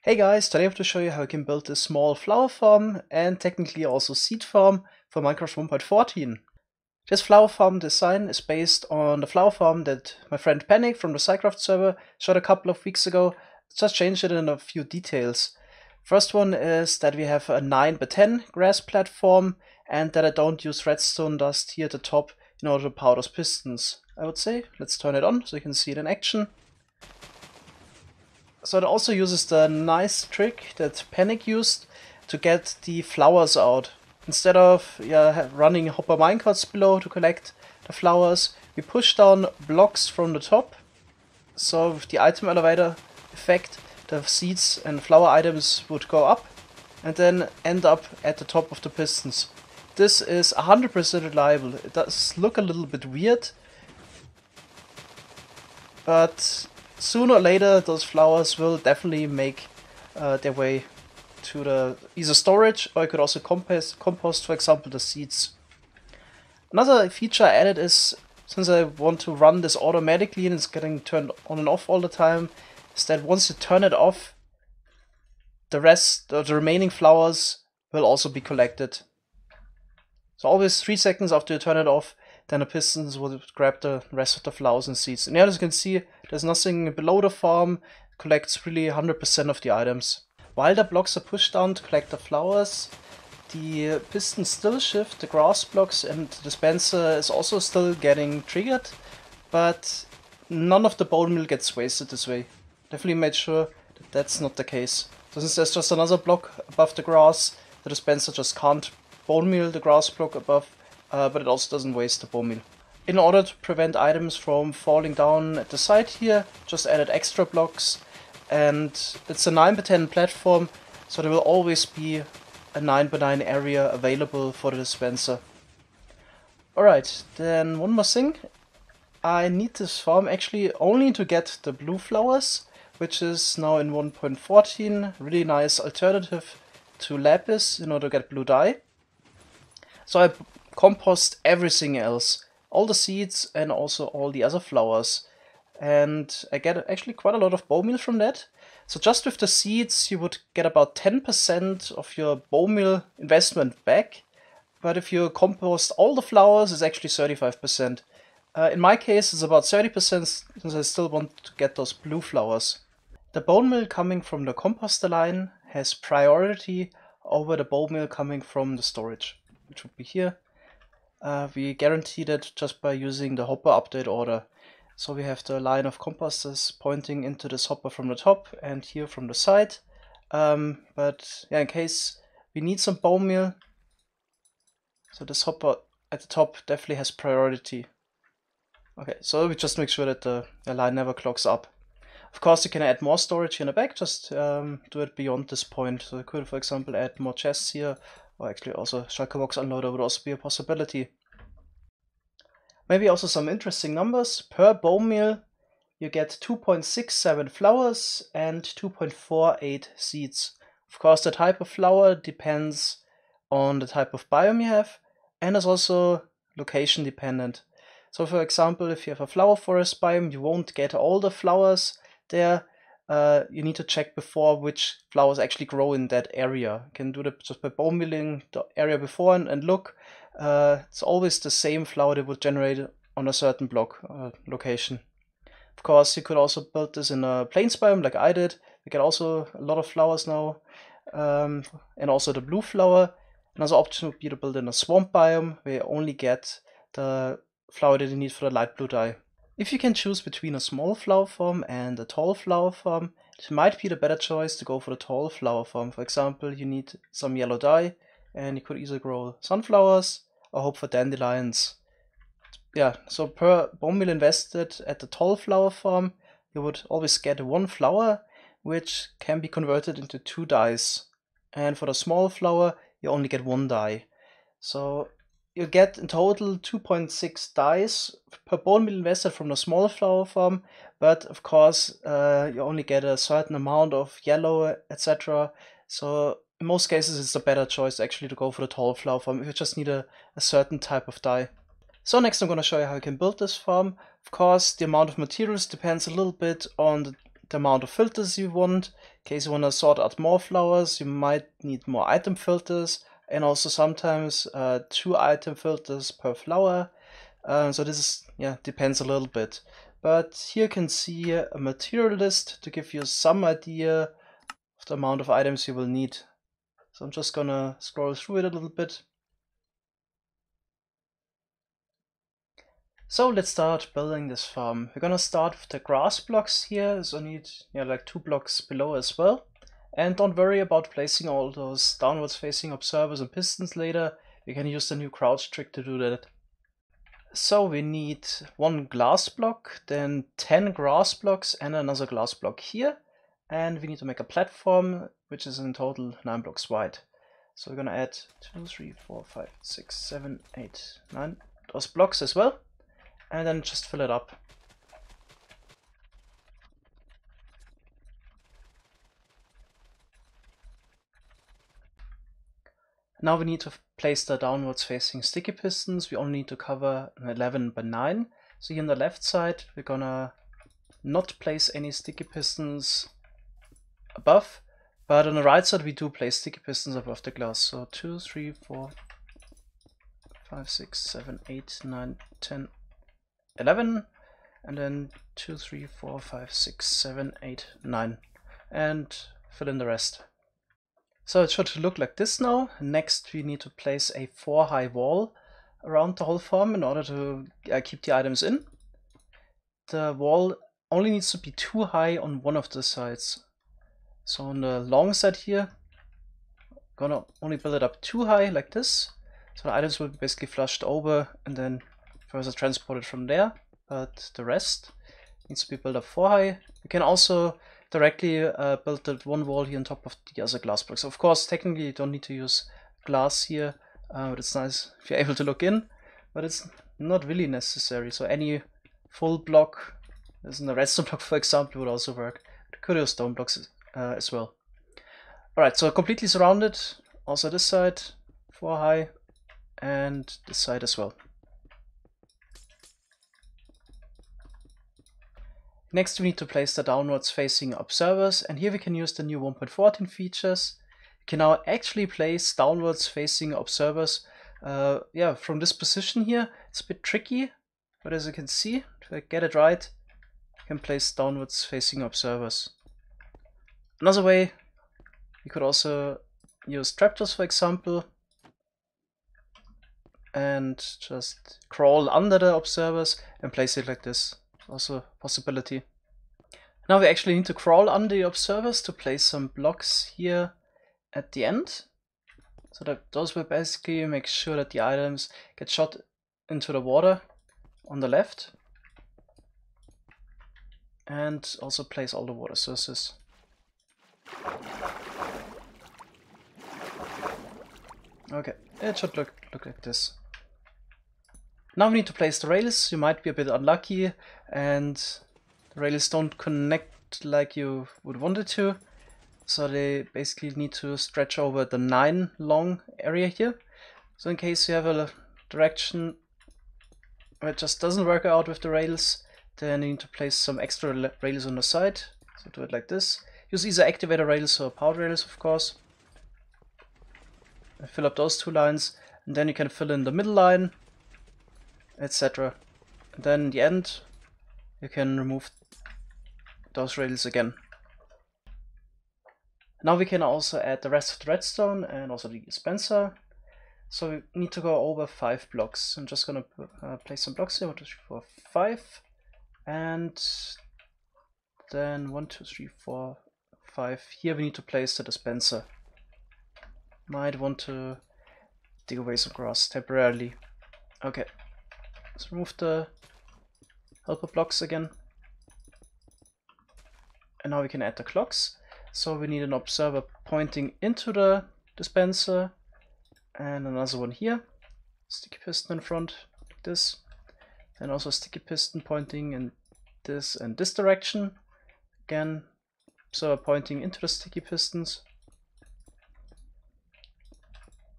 Hey guys, today I have to show you how you can build a small flower farm and technically also seed farm for Minecraft 1.14. This flower farm design is based on the flower farm that my friend Panic from the Scicraft server showed a couple of weeks ago. Just changed it in a few details. First one is that we have a 9x10 grass platform and that I don't use redstone dust here at the top in order to power those pistons, I would say. Let's turn it on so you can see it in action. So it also uses the nice trick that Panic used to get the flowers out. Instead of running hopper minecarts below to collect the flowers, we push down blocks from the top. So with the item elevator effect, the seeds and flower items would go up and then end up at the top of the pistons. This is 100% reliable. It does look a little bit weird, but sooner or later those flowers will definitely make their way to the either storage, or you could also compost, for example, the seeds. Another feature I added is, since I want to run this automatically and it's getting turned on and off all the time, is that once you turn it off, the remaining flowers will also be collected. So always 3 seconds after you turn it off, then the pistons will grab the rest of the flowers and seeds. And as you can see, there's nothing below the farm. It collects really 100% of the items. While the blocks are pushed down to collect the flowers, the pistons still shift, the grass blocks, and the dispenser is also still getting triggered, but none of the bone meal gets wasted this way. Definitely made sure that that's not the case. So since there's just another block above the grass, the dispenser just can't bone meal the grass block above, but it also doesn't waste the bone meal. In order to prevent items from falling down at the side here, just added extra blocks, and it's a 9x10 platform, so there will always be a 9x9 area available for the dispenser. Alright, then one more thing. I need this farm actually only to get the blue flowers, which is now in 1.14, really nice alternative to lapis in order to get blue dye. So I compost everything else, all the seeds and also all the other flowers. And I get actually quite a lot of bone meal from that. So just with the seeds you would get about 10% of your bone meal investment back. But if you compost all the flowers, it's actually 35%. In my case it's about 30% since I still want to get those blue flowers. The bone meal coming from the composter line has priority over the bone meal coming from the storage, which would be here. We guaranteed it just by using the hopper update order. So we have the line of composters pointing into this hopper from the top and here from the side. But yeah, in case we need some bone meal, so this hopper at the top definitely has priority. Okay, so we just make sure that the line never clogs up. Of course you can add more storage here in the back, just do it beyond this point. So you could, for example, add more chests here, or actually also shulker box unloader would also be a possibility. Maybe also some interesting numbers. Per bone meal you get 2.67 flowers and 2.48 seeds. Of course the type of flower depends on the type of biome you have, and is also location dependent. So for example, if you have a flower forest biome, you won't get all the flowers there. You need to check before which flowers actually grow in that area. You can do that just by bone milling the area before and look. It's always the same flower that would generate on a certain block location. Of course, you could also build this in a plains biome like I did. You get also a lot of flowers now, and also the blue flower. Another option would be to build in a swamp biome where you only get the flower that you need for the light blue dye. If you can choose between a small flower farm and a tall flower farm, it might be the better choice to go for the tall flower farm. For example, you need some yellow dye, and you could either grow sunflowers or hope for dandelions. Yeah, so per bone meal invested at the tall flower farm, you would always get 1 flower, which can be converted into 2 dyes. And for the small flower, you only get 1 dye. So you get in total 2.6 dyes per bone meal invested from the small flower farm, but of course you only get a certain amount of yellow, etc. So in most cases it's a better choice actually to go for the tall flower farm if you just need a certain type of dye. So next I'm going to show you how you can build this farm. Of course the amount of materials depends a little bit on the the amount of filters you want. In case you want to sort out more flowers, you might need more item filters, and also sometimes 2 item filters per flower. So this is, depends a little bit. But here you can see a material list to give you some idea of the amount of items you will need. So I'm just gonna scroll through it a little bit. So let's start building this farm. We're gonna start with the grass blocks here, so I need like 2 blocks below as well. And don't worry about placing all those downwards facing observers and pistons later. You can use the new crouch trick to do that. So we need 1 glass block, then 10 grass blocks and another glass block here. And we need to make a platform, which is in total 9 blocks wide. So we're gonna add 2, 3, 4, 5, 6, 7, 8, 9 those blocks as well. And then just fill it up. Now we need to place the downwards facing sticky pistons. We only need to cover an 11 by 9. So here on the left side, we're gonna not place any sticky pistons above, but on the right side we do place sticky pistons above the glass. So 2, 3, 4, 5, 6, 7, 8, 9, 10, 11, and then 2, 3, 4, 5, 6, 7, 8, 9, and fill in the rest. So it should look like this now. Next we need to place a 4 high wall around the whole farm in order to keep the items in. The wall only needs to be 2 high on one of the sides. So on the long side here, I'm gonna only build it up 2 high like this. So the items will be basically flushed over and then further transported from there. But the rest needs to be built up 4 high. You can also directly build that 1 wall here on top of the other glass blocks. Of course, technically you don't need to use glass here, but it's nice if you're able to look in, but it's not really necessary. So any full block, as in the redstone block for example, would also work. You could use stone blocks as well. Alright, so completely surrounded, also this side 4 high, and this side as well. Next we need to place the downwards facing observers, and here we can use the new 1.14 features. You can now actually place downwards facing observers from this position here. It's a bit tricky, but as you can see, to get it right, you can place downwards facing observers. Another way, you could also use trapdoors for example, and just crawl under the observers and place it like this. Also a possibility. Now we actually need to crawl under the observers to place some blocks here at the end. So that those will basically make sure that the items get shot into the water on the left. And also place all the water sources. Okay, it should look like this. Now we need to place the rails. You might be a bit unlucky and the rails don't connect like you would want it to. So they basically need to stretch over the 9 long area here. So in case you have a direction where it just doesn't work out with the rails, then you need to place some extra rails on the side. So do it like this. Use either activator rails or powered rails, of course. And fill up those 2 lines, and then you can fill in the middle line, etc. And then in the end, you can remove those rails again. Now we can also add the rest of the redstone and also the dispenser. So we need to go over 5 blocks. I'm just gonna place some blocks here, 1, 2, 3, 4, 5. And then 1, 2, 3, 4, 5. Here we need to place the dispenser. Might want to dig away some grass temporarily. Okay. Let's remove the helper blocks again. And now we can add the clocks. So we need an observer pointing into the dispenser and another one here. Sticky piston in front, like this. And also a sticky piston pointing in this and this direction. Again, observer pointing into the sticky pistons.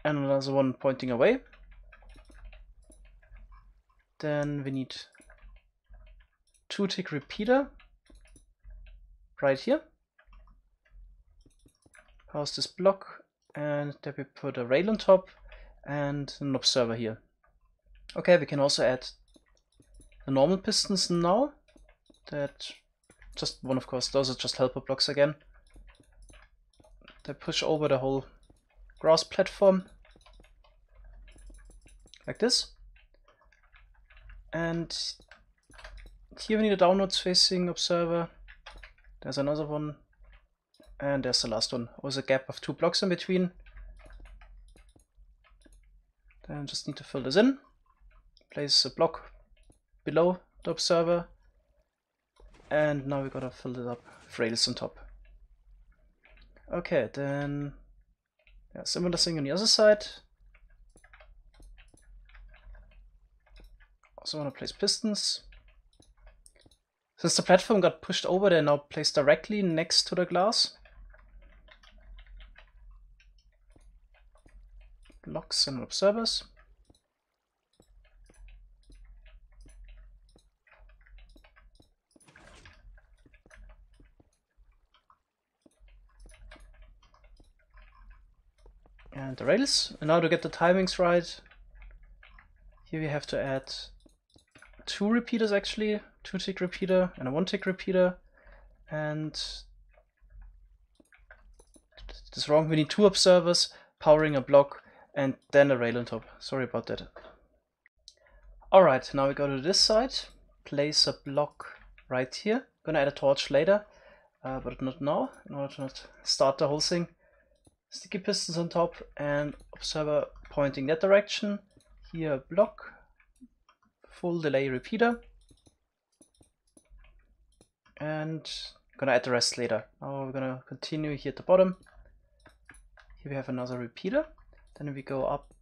And another one pointing away. Then we need 2 tick repeater. right here. Powers this block, and then we put a rail on top and an observer here. Okay, we can also add the normal pistons now. That just one, of course, those are just helper blocks again. They push over the whole grass platform like this. And here we need a downwards facing observer. There's another one. And there's the last one. With a gap of 2 blocks in between. Then just need to fill this in. Place a block below the observer. And now we gotta fill it up with rails on top. Okay, then yeah, similar thing on the other side. Also want to place pistons. Since the platform got pushed over, they're now placed directly next to the glass. Blocks and observers. And the rails. And now to get the timings right, here we have to add 2 repeaters actually, 2-tick repeater and a 1-tick repeater. And this is wrong, we need 2 observers powering a block and then a rail on top. Sorry about that. Alright, now we go to this side, place a block right here. Gonna add a torch later, but not now, in order to not start the whole thing. Sticky pistons on top and observer pointing that direction. Here a block, full delay repeater, and gonna add the rest later. Now we're gonna continue here at the bottom. Here we have another repeater. Then we go up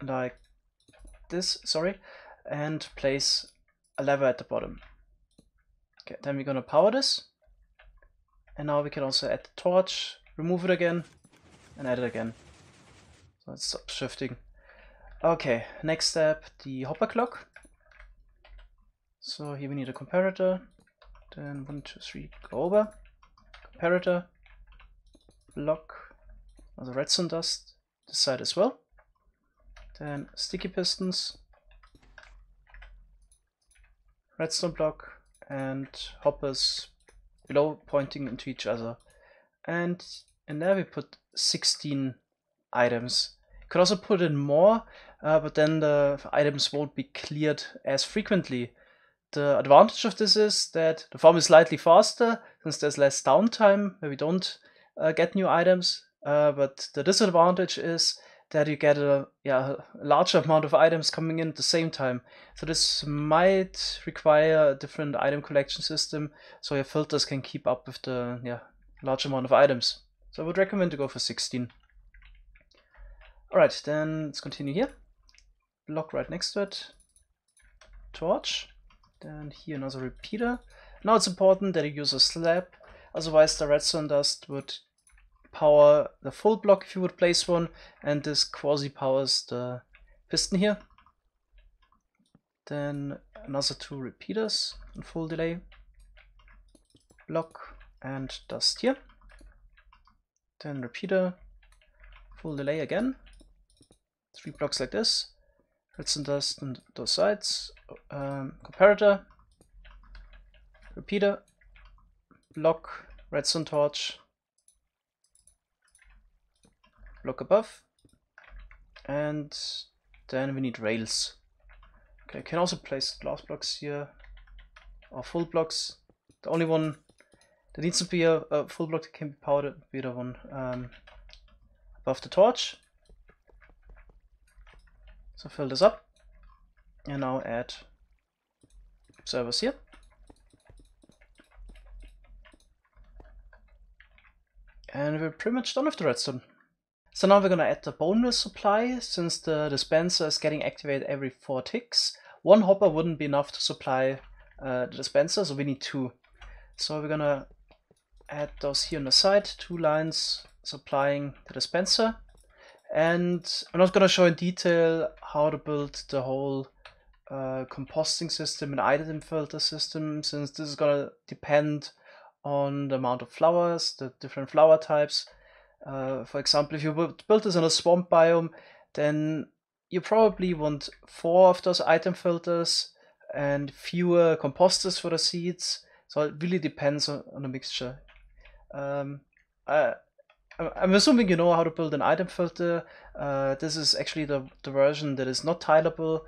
like this, sorry, and place a lever at the bottom. Okay, then we're gonna power this. And now we can also add the torch, remove it again, and add it again. So it stops shifting. Okay, next step, the hopper clock. So here we need a comparator. Then 1, 2, 3, go over. Comparator, block, another redstone dust, this side as well. Then sticky pistons, redstone block, and hoppers below pointing into each other. And in there we put 16 items. You could also put in more, but then the items won't be cleared as frequently. The advantage of this is that the farm is slightly faster, since there's less downtime where we don't get new items. But the disadvantage is that you get a larger amount of items coming in at the same time. So this might require a different item collection system, so your filters can keep up with the large amount of items. So I would recommend to go for 16. Alright, then let's continue here. Block right next to it. Torch. Then here another repeater. Now it's important that you use a slab, otherwise the redstone dust would power the full block if you would place one, and this quasi powers the piston here. Then another 2 repeaters on full delay. Block and dust here. Then repeater, full delay again. 3 blocks like this. Redstone dust on those sides. Comparator, repeater, block, redstone torch, block above, and then we need rails. Okay, I can also place glass blocks here, or full blocks. The only one that needs to be a full block that can be powered would be the one above the torch. So fill this up, and now add observers here. And we're pretty much done with the redstone. So now we're gonna add the bone meal supply. Since the dispenser is getting activated every 4 ticks, 1 hopper wouldn't be enough to supply the dispenser, so we need 2. So we're gonna add those here on the side, 2 lines supplying the dispenser. And I'm not gonna show in detail how to build the whole composting system and item filter system, since this is gonna depend on the amount of flowers, the different flower types. For example, if you build this in a swamp biome, then you probably want 4 of those item filters and fewer composters for the seeds. So it really depends on the mixture. I'm assuming you know how to build an item filter. This is actually the version that is not tileable.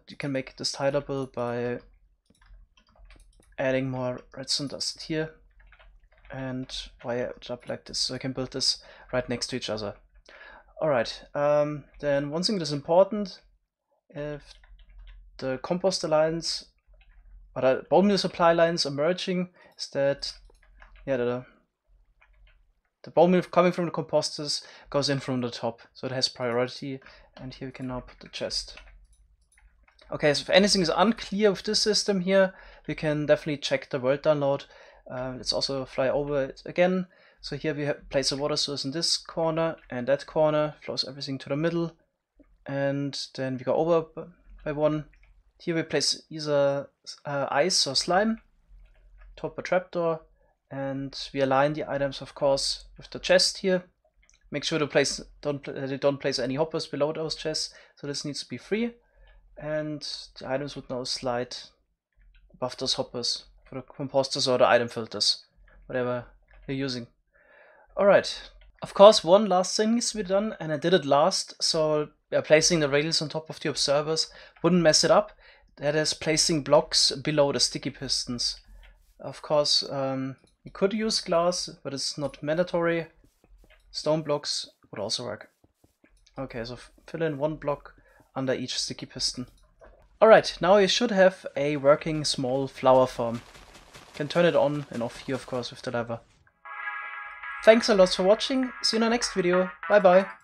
You can make this tileable by adding more redstone dust here and wire it up like this, so I can build this right next to each other. Alright, then one thing that is important, if the composter lines or the bone meal supply lines are merging, is that the bone meal coming from the composters goes in from the top, so it has priority. And here we can now put the chest. Okay, so if anything is unclear with this system here, we can definitely check the world download. Let's also fly over it again. So here we place a water source in this corner and that corner, flows everything to the middle, and then we go over by one. Here we place either ice or slime, top a trapdoor, and we align the items, of course, with the chest here. Make sure to don't place any hoppers below those chests, so this needs to be free, and the items would now slide above those hoppers for the composters or the item filters, whatever you're using. Alright, of course one last thing needs to be done, and I did it last, so placing the rails on top of the observers wouldn't mess it up. That is placing blocks below the sticky pistons. Of course, you could use glass, but it's not mandatory. Stone blocks would also work. Okay, so fill in 1 block under each sticky piston. Alright, now you should have a working small flower farm. You can turn it on and off here, of course, with the lever. Thanks a lot for watching. See you in the next video. Bye bye.